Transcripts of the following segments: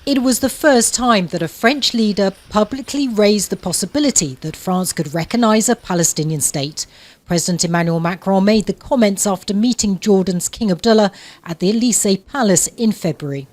It was the first time that a French leader publicly raised the possibility that France could recognise a Palestinian state. President Emmanuel Macron made the comments after meeting Jordan's King Abdullah at the Elysee Palace in February.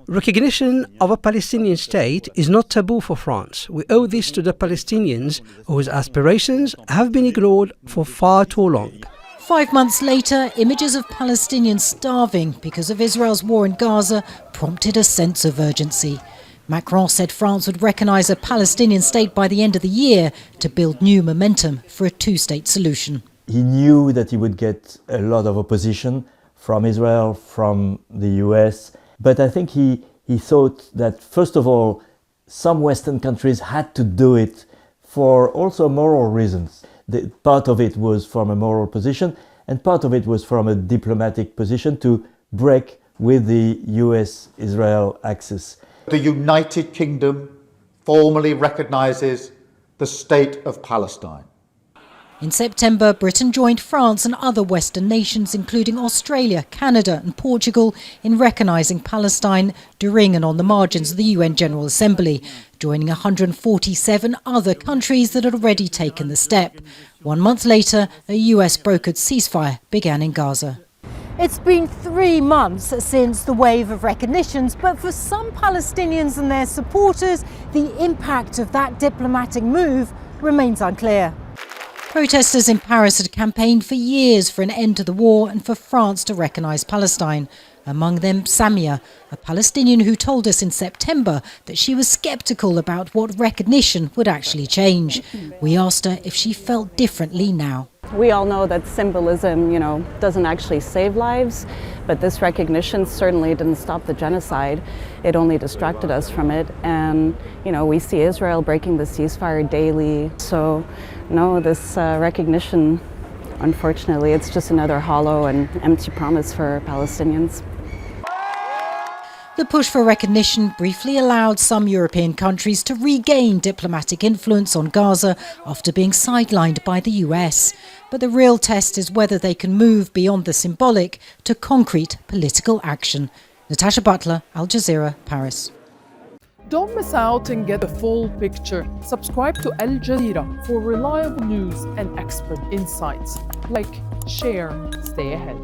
Recognition of a Palestinian state is not taboo for France. We owe this to the Palestinians whose aspirations have been ignored for far too long. 5 months later, images of Palestinians starving because of Israel's war in Gaza prompted a sense of urgency. Macron said France would recognise a Palestinian state by the end of the year to build new momentum for a two-state solution. He knew that he would get a lot of opposition from Israel, from the US, but I think he thought that, first of all, some Western countries had to do it for also moral reasons. Part of it was from a moral position, and part of it was from a diplomatic position to break with the US-Israel axis. The United Kingdom formally recognises the State of Palestine. In September, Britain joined France and other Western nations, including Australia, Canada and Portugal, in recognising Palestine during and on the margins of the UN General Assembly, joining 147 other countries that had already taken the step. 1 month later, a US-brokered ceasefire began in Gaza. It's been 3 months since the wave of recognitions, but for some Palestinians and their supporters, the impact of that diplomatic move remains unclear. Protesters in Paris had campaigned for years for an end to the war and for France to recognise Palestine. Among them, Samia, a Palestinian who told us in September that she was sceptical about what recognition would actually change. We asked her if she felt differently now. We all know that symbolism, doesn't actually save lives, but this recognition certainly didn't stop the genocide. It only distracted us from it. And, we see Israel breaking the ceasefire daily. So, no, this recognition, unfortunately, it's just another hollow and empty promise for Palestinians. The push for recognition briefly allowed some European countries to regain diplomatic influence on Gaza after being sidelined by the US. But the real test is whether they can move beyond the symbolic to concrete political action. Natacha, Butler, Al Jazeera, Paris. Don't miss out and get the full picture. Subscribe to Al Jazeera for reliable news and expert insights. Like, share, stay ahead.